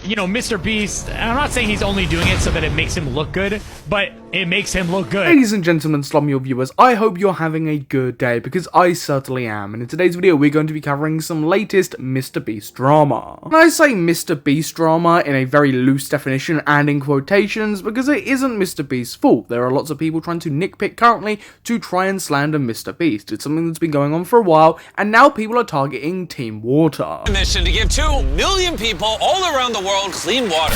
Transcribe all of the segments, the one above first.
you know, MrBeast, and I'm not saying he's only doing it so that it makes him look good, but it makes him look good. Ladies and gentlemen, Slummy viewers, I hope you're having a good day, because I certainly am, and in today's video we're going to be covering some latest MrBeast drama. And I say MrBeast drama in a very loose definition and in quotations, because it isn't MrBeast's fault. There are lots of people trying to nitpick currently to try and slander MrBeast. It's something that's been going on for a while, and now people are targeting teamwater. Mission to give 2 million people all around the world clean water.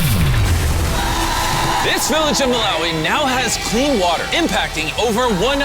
This village in Malawi now has clean water, impacting over 1,000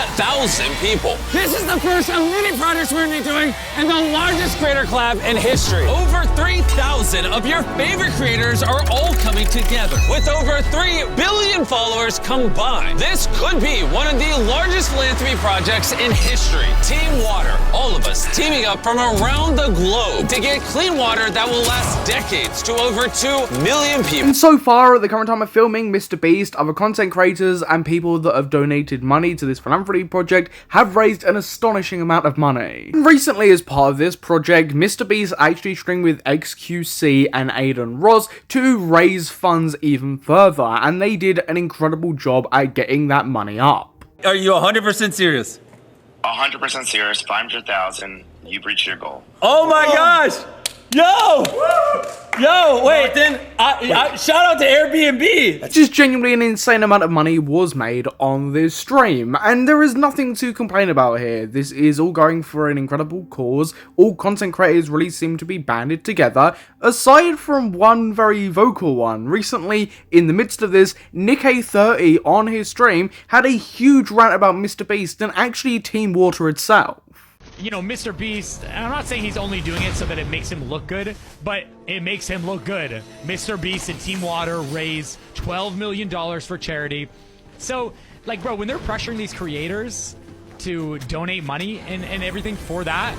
people. This is the first of many projects we're going to be doing and the largest creator collab in history. Over 3,000 of your favorite creators are all coming together. With over 3 billion followers combined, this could be one of the largest philanthropy projects in history. Team Water, all of us teaming up from around the globe to get clean water that will last decades to over 2 million people. And so far, at the current time of filming, MrBeast, other content creators, and people that have donated money to this philanthropy project have raised an astonishing amount of money. Recently, as part of this project, MrBeast actually streamed with XQC and Adin to raise funds even further, and they did an incredible job at getting that money up. Are you 100% serious? 100% serious, 500,000, you've reached your goal. Oh my gosh! Yo! Yo, wait, then shout out to Airbnb. Just genuinely an insane amount of money was made on this stream, and there is nothing to complain about here. This is all going for an incredible cause. All content creators really seem to be banded together, aside from one very vocal one. Recently, in the midst of this, Nick30 on his stream had a huge rant about MrBeast and actually teamwater itself. You know, MrBeast, and I'm not saying he's only doing it so that it makes him look good, but it makes him look good. MrBeast and teamwater raised $12 million for charity. So, like, bro, when they're pressuring these creators to donate money and everything for that,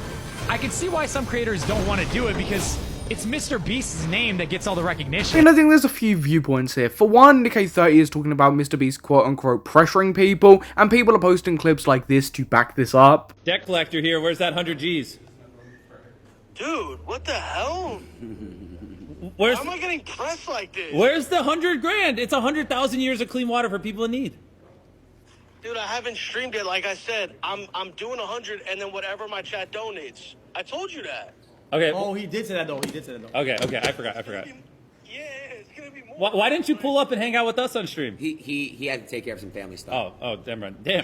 I can see why some creators don't want to do it, because it's MrBeast's name that gets all the recognition. And I think there's a few viewpoints here. For one, Nick30 is talking about MrBeast quote-unquote pressuring people, and people are posting clips like this to back this up. Debt collector here, where's that 100 G's? Dude, what the hell? Why am I getting pressed like this? Where's the 100 grand? It's 100,000 years of clean water for people in need. Dude, I haven't streamed it. Like I said, I'm doing 100 and then whatever my chat donates. I told you that. Okay. Oh, he did say that though. Okay, I forgot. Yeah, it's gonna be more. Why didn't you pull up and hang out with us on stream? He had to take care of some family stuff. Oh, damn,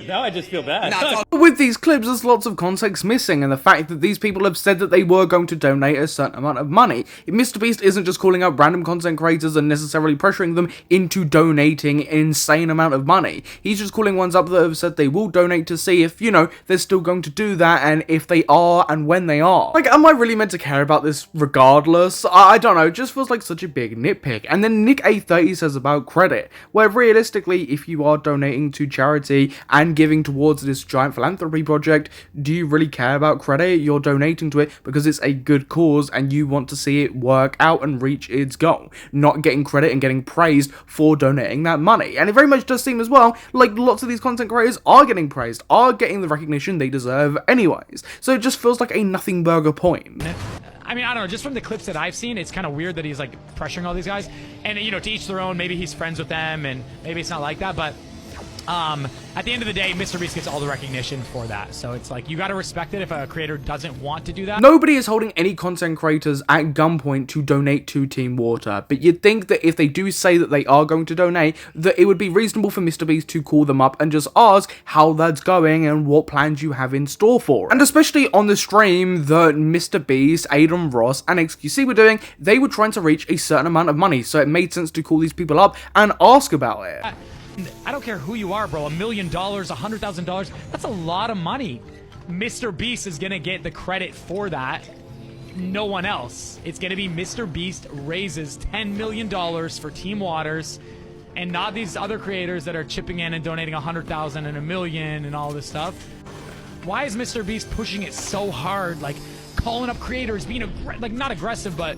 now I just feel bad. With these clips, there's lots of context missing, and the fact that these people have said that they were going to donate a certain amount of money. MrBeast isn't just calling out random content creators and necessarily pressuring them into donating an insane amount of money. He's just calling ones up that have said they will donate to see if, you know, they're still going to do that, and if they are, and when they are. Like, am I really meant to care about this regardless? I don't know, it just feels like such a big nitpick. And then Nick30 says about credit, where realistically, if you are donating to charity and giving towards this giant philanthropy project, do you really care about credit? You're donating to it because it's a good cause and you want to see it work out and reach its goal, not getting credit and getting praised for donating that money. And it very much does seem as well like lots of these content creators are getting praised, are getting the recognition they deserve anyways. So it just feels like a nothing burger point. I mean, I don't know, just from the clips that I've seen, it's kind of weird that he's, like, pressuring all these guys. And, you know, to each their own, maybe he's friends with them, and maybe it's not like that, but at the end of the day, MrBeast gets all the recognition for that. So it's like, you gotta respect it if a creator doesn't want to do that. Nobody is holding any content creators at gunpoint to donate to teamwater, but you'd think that if they do say that they are going to donate, that it would be reasonable for MrBeast to call them up and just ask how that's going and what plans you have in store for it. And especially on the stream that MrBeast, Adin, and XQC were doing, they were trying to reach a certain amount of money, so it made sense to call these people up and ask about it. I don't care who you are, bro. $1 million, $100,000, that's a lot of money. MrBeast is gonna get the credit for that. No one else. It's gonna be MrBeast raises $10 million for Team Waters, and not these other creators that are chipping in and donating 100,000 and $1 million and all this stuff. Why is MrBeast pushing it so hard, like calling up creators, being like not aggressive, but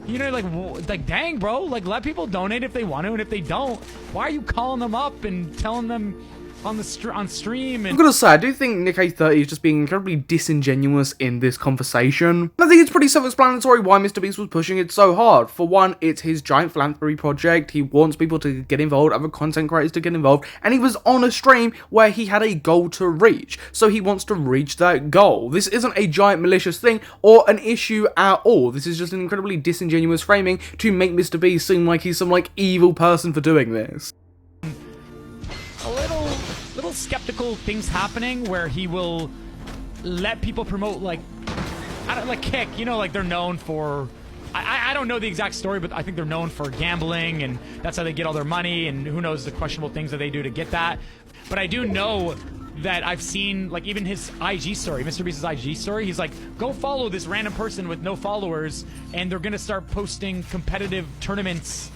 you know, like dang, bro, like let people donate if they want to, and if they don't, why are you calling them up and telling them on stream. And I'm gonna say, I do think Nick30 is just being incredibly disingenuous in this conversation. I think it's pretty self-explanatory why MrBeast was pushing it so hard. For one, it's his giant philanthropy project. He wants people to get involved, other content creators to get involved, and he was on a stream where he had a goal to reach. So he wants to reach that goal. This isn't a giant malicious thing or an issue at all. This is just an incredibly disingenuous framing to make MrBeast seem like he's some like evil person for doing this. a little skeptical things happening where he will let people promote like Kick, you know, like they're known for, I don't know the exact story, but I think they're known for gambling, and that's how they get all their money, and who knows the questionable things that they do to get that. But I do know that I've seen, like, even his IG story, MrBeast's IG story, he's like, go follow this random person with no followers, and they're gonna start posting competitive tournaments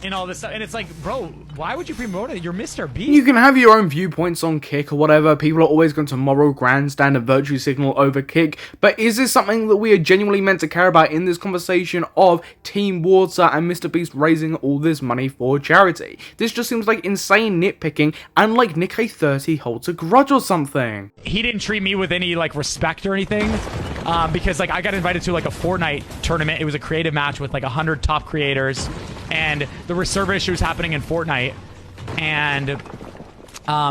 and all this stuff. And it's like, bro, why would you promote it? You're MrBeast. You can have your own viewpoints on Kick or whatever. People are always going to moral grandstand and virtue signal over Kick. But is this something that we are genuinely meant to care about in this conversation of Team Water and MrBeast raising all this money for charity? This just seems like insane nitpicking, and like Nick30 holds a grudge or something. He didn't treat me with any like respect or anything, because like I got invited to like a Fortnite tournament. It was a creative match with like 100 top creators, and there were server issues happening in Fortnite, and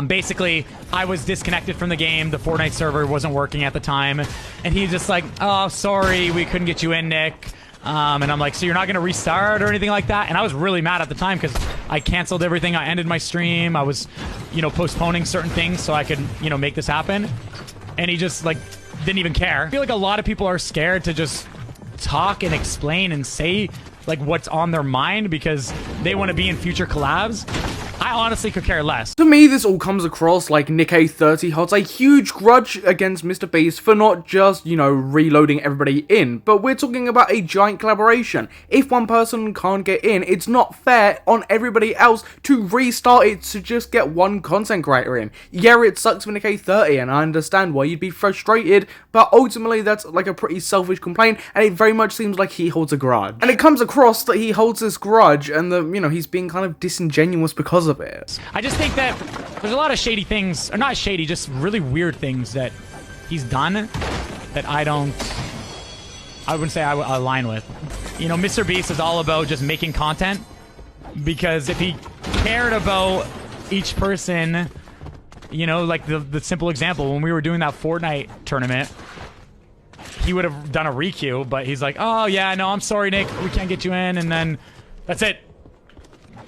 basically I was disconnected from the game. The Fortnite server wasn't working at the time, and he's just like, oh, sorry, we couldn't get you in, Nick. And I'm like, so you're not gonna restart or anything like that? And I was really mad at the time because I canceled everything. I ended my stream. I was, you know, postponing certain things so I could, you know, make this happen. And he just like didn't even care. I feel like a lot of people are scared to just talk and explain and say like what's on their mind because they want to be in future collabs. I honestly could care less. To me, this all comes across like Nick30 holds a huge grudge against MrBeast for not just, you know, reloading everybody in, but we're talking about a giant collaboration. If one person can't get in, it's not fair on everybody else to restart it to just get one content creator in. Yeah, it sucks for Nick30, and I understand why you'd be frustrated, but ultimately that's like a pretty selfish complaint, and it very much seems like he holds a grudge. And it comes across that he holds this grudge, and that, you know, he's being kind of disingenuous because of it. I just think that there's a lot of shady things, or not shady, just really weird things that he's done that I wouldn't say I would align with. You know, MrBeast is all about just making content, because if he cared about each person, you know, like the simple example, when we were doing that Fortnite tournament, he would have done a requeue, but he's like, oh yeah, no, I'm sorry, Nick, we can't get you in, and then that's it.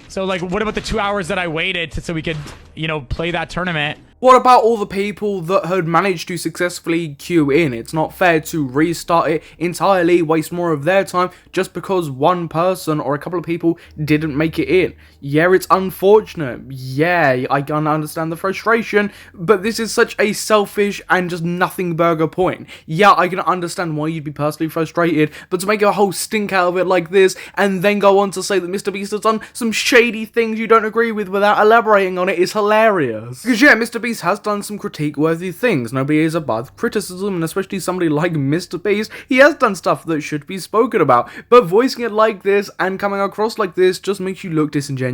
So, like, what about the 2 hours that I waited so we could, you know, play that tournament? What about all the people that had managed to successfully queue in? It's not fair to restart it entirely, waste more of their time, just because one person or a couple of people didn't make it in. Yeah, it's unfortunate. Yeah, I can understand the frustration, but this is such a selfish and just nothing burger point. Yeah, I can understand why you'd be personally frustrated, but to make a whole stink out of it like this, and then go on to say that MrBeast has done some shady things you don't agree with without elaborating on it is hilarious. Because yeah, MrBeast has done some critique-worthy things. Nobody is above criticism, and especially somebody like MrBeast, he has done stuff that should be spoken about, but voicing it like this and coming across like this just makes you look disingenuous.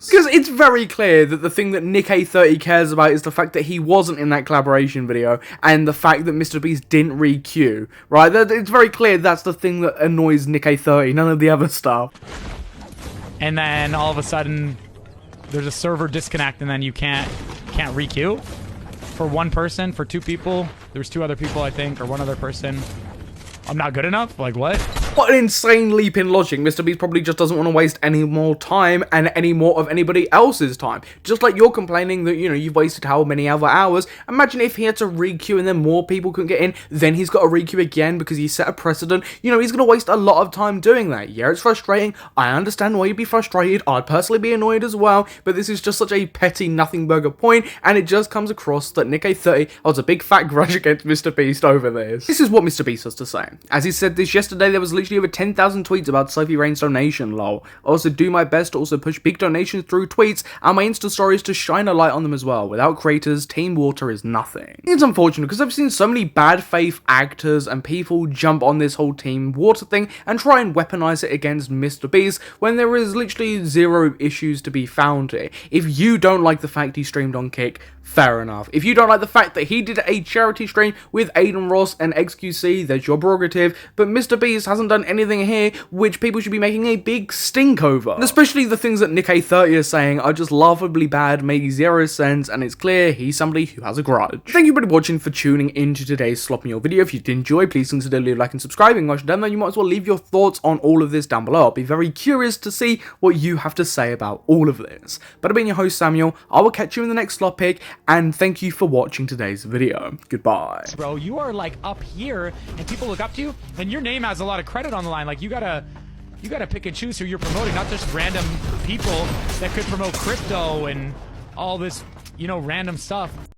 Because it's very clear that the thing that Nick30 cares about is the fact that he wasn't in that collaboration video, and the fact that MrBeast didn't re-queue, right? It's very clear that's the thing that annoys Nick30, none of the other stuff. And then all of a sudden, there's a server disconnect, and then you can't re-queue for one person, for two people. There's two other people, I think, or one other person. I'm not good enough? Like, what? What an insane leap in logic. MrBeast probably just doesn't want to waste any more time and any more of anybody else's time. Just like you're complaining that, you know, you've wasted how many other hours. Imagine if he had to re-queue and then more people couldn't get in, then he's got to re-queue again because he set a precedent. You know, he's going to waste a lot of time doing that. Yeah, it's frustrating. I understand why you'd be frustrated. I'd personally be annoyed as well, but this is just such a petty nothing burger point, and it just comes across that Nick30 holds a big fat grudge against MrBeast over this. This is what MrBeast has to say. As he said this yesterday, there was literally over 10,000 tweets about Sophie Rain's donation, lol. I also do my best to also push big donations through tweets and my Insta stories to shine a light on them as well. Without creators, Team Water is nothing. It's unfortunate because I've seen so many bad faith actors and people jump on this whole Team Water thing and try and weaponize it against MrBeast when there is literally zero issues to be found here. If you don't like the fact he streamed on Kick, fair enough. If you don't like the fact that he did a charity stream with Adin Ross and XQC, that's your prerogative, but MrBeast hasn't done anything here which people should be making a big stink over. And especially the things that Nick A30 is saying are just laughably bad, make zero sense, and it's clear he's somebody who has a grudge. Thank you for watching, for tuning into today's Slop Meal video. If you did enjoy, please consider leaving a like and subscribing. Once you're done, then you might as well leave your thoughts on all of this down below. I'll be very curious to see what you have to say about all of this. But I've been your host, Samuel. I will catch you in the next slot pick, and thank you for watching today's video. Goodbye. Bro, you are like up here and people look up to you and your name has a lot of credit on the line. Like you gotta pick and choose who you're promoting, not just random people that could promote crypto and all this, you know, random stuff.